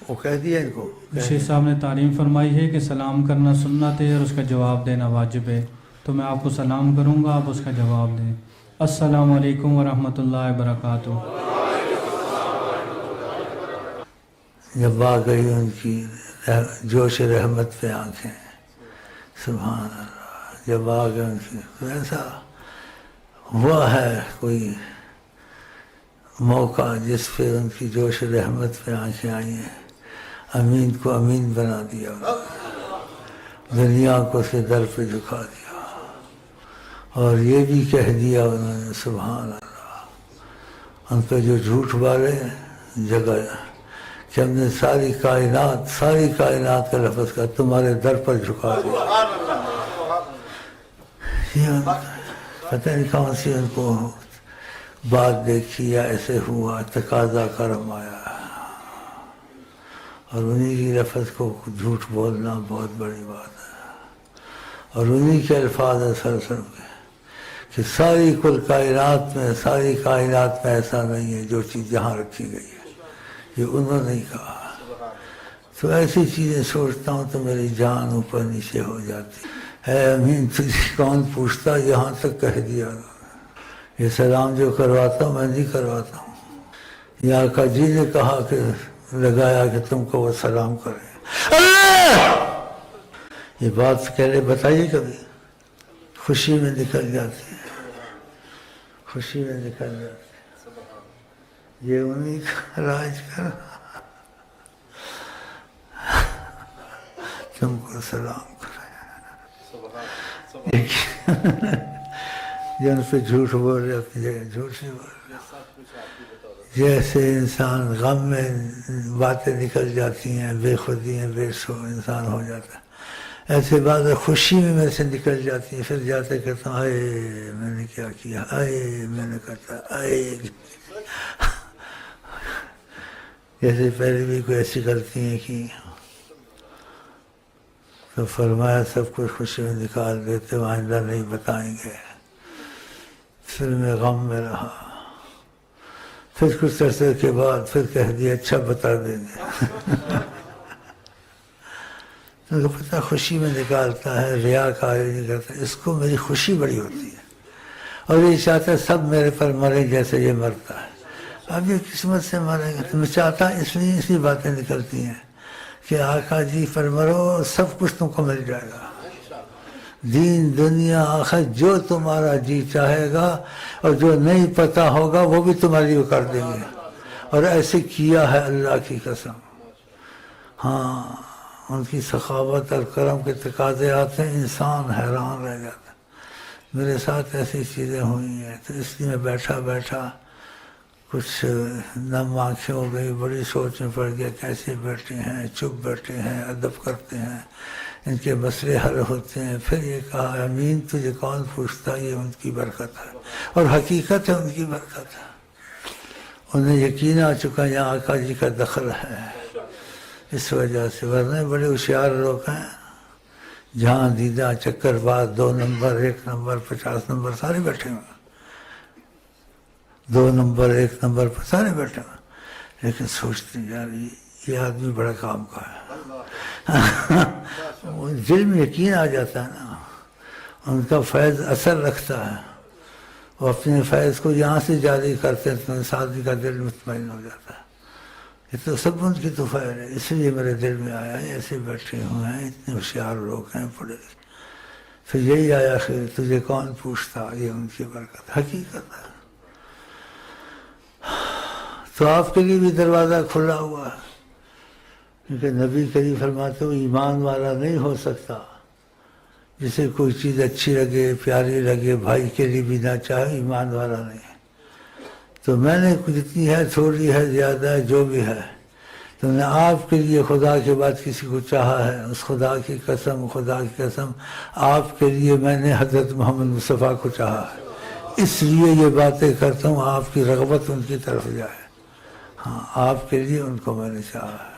وہ کہہ دیا ان کو. شیخ صاحب نے تعلیم فرمائی ہے کہ سلام کرنا سنت ہے اور اس کا جواب دینا واجب ہے، تو میں آپ کو سلام کروں گا، آپ اس کا جواب دیں. السلام علیکم ورحمۃ اللہ وبرکاتہ. جب آ گئی ان کی جوش رحمت پہ آنکھیں، سبحان اللہ، جب آ گئے ان کی تو ایسا ہوا ہے کوئی موقع جس پہ ان کی جوش رحمت پہ آنکھیں آئی ہیں. امین کو امین بنا دیا، دنیا کو سے در پہ جھکا دیا، اور یہ بھی کہہ دیا انہوں نے سبحان اللہ ان پہ جو جھوٹ والے جگہ کہ ہم نے ساری کائنات کا لفظ کا تمہارے در پر جھکا دیا. یہ پتہ نہیں کون سی ان کو بات دیکھی یا ایسے ہوا، تقاضا کرم آیا، اور انہی کی لفظ کو جھوٹ بولنا بہت بڑی بات ہے. اور انہی کے الفاظ اثر کے کہ ساری کائنات میں ایسا نہیں ہے جو چیز جہاں رکھی گئی ہے، یہ انہوں نے کہا. تو ایسی چیزیں سوچتا ہوں تو میری جان اوپر نیچے ہو جاتی. اے امین تجھے کون پوچھتا، یہاں تک کہہ دیا. یہ سلام جو کرواتا ہوں میں نہیں کرواتا ہوں، یہ آقا جی نے کہا کہ لگایا کہ تم کو وہ سلام کرے. یہ بات پہلے بتائیے کبھی، خوشی میں نکل جاتی ہے، خوشی میں نکل جاتی ہے. یہ انہی کا راج کر تم کو سلام کرے. جن پہ جھوٹ بول رہے اپنی جگہ جھوٹ نہیں بول رہے. جیسے انسان غم میں باتیں نکل جاتی ہیں، بے خودی ہیں، بے سو انسان ہو جاتا ہے، ایسے باتیں خوشی میں سے نکل جاتی ہیں. پھر جاتے کہتا ہوں اے میں نے کیا کیا، اے میں نے کہتا اے جیسے پہلے بھی کوئی ایسی غلطی ہیں کی تو فرمایا سب کچھ خوشی میں نکال دیتے، آئندہ نہیں بتائیں گے. پھر میں غم میں رہا، پھر کچھ عرصے کے بعد پھر کہہ دیا اچھا بتا دیں گے. تو پتہ خوشی میں نکالتا ہے، ریاکاری نہیں کرتا. اس کو میری خوشی بڑی ہوتی ہے، اور یہ چاہتا ہے سب میرے پر مریں جیسے یہ مرتا ہے. اب یہ قسمت سے مریں گے تو میں چاہتا اس لیے باتیں نکلتی ہیں کہ آقا جی پر مرو سب کچھ تم کو مل جائے گا، دین دنیا آخر جو تمہارا جی چاہے گا، اور جو نہیں پتہ ہوگا وہ بھی تمہاری وہ کر دیں گے. اور ایسے کیا ہے اللہ کی قسم. ہاں ان کی سخاوت اور کرم کے تقاضے آتے ہیں، انسان حیران رہ جاتا ہے. میرے ساتھ ایسی چیزیں ہوئی ہیں تو اس لیے میں بیٹھا کچھ نم آنکھیں ہو گئی، بڑی سوچ میں پڑ گیا کیسے بیٹھے ہیں، چپ بیٹھے ہیں، ادب کرتے ہیں، ان کے مسئلے حل ہوتے ہیں. پھر یہ کہا امین تجھے کون پوچھتا، یہ ان کی برکت ہے، اور حقیقت ہے ان کی برکت ہے. انہیں یقین آ چکا یہاں آقا جی کا دخل ہے اس وجہ سے. ورنہ بڑے ہوشیار لوگ ہیں، جہاں دیدہ چکر بعد 2 نمبر 1 نمبر 50 نمبر سارے بیٹھے ہوئے، 2 نمبر 1 نمبر پر سارے بیٹھے ہوئے. لیکن سوچتے ہیں یار یہ آدمی بڑا کام کا ہے. دل میں یقین آ جاتا ہے نا، ان کا فیض اثر رکھتا ہے، وہ اپنے فیض کو یہاں سے جاری کرتے ہیں تو انسان کا دل مطمئن ہو جاتا ہے. یہ تو سب ان کی تو فیض ہے، اس لیے میرے دل میں آیا ایسے بیٹھے ہوئے ہیں، اتنے ہوشیار لوگ ہیں پڑھے لکھے. پھر یہی آیا خیر تجھے کون پوچھتا، یہ ان کی برکت حقیقت ہے. تو آپ کے لیے بھی دروازہ کھلا ہوا ہے، کیونکہ نبی کریم فرماتے ہو ایمان والا نہیں ہو سکتا جسے کوئی چیز اچھی لگے، پیاری لگے، بھائی کے لیے بھی نہ چاہے، ایمان والا نہیں. تو میں نے جتنی ہے تھوڑی ہے زیادہ ہے جو بھی ہے، تو میں آپ کے لیے خدا کے بعد کسی کو چاہا ہے، اس خدا کی قسم آپ کے لیے میں نے حضرت محمد مصطفیٰ کو چاہا ہے. اس لیے یہ باتیں کرتا ہوں آپ کی رغبت ان کی طرف جائے. ہاں آپ کے لیے ان کو میں نے چاہا ہے.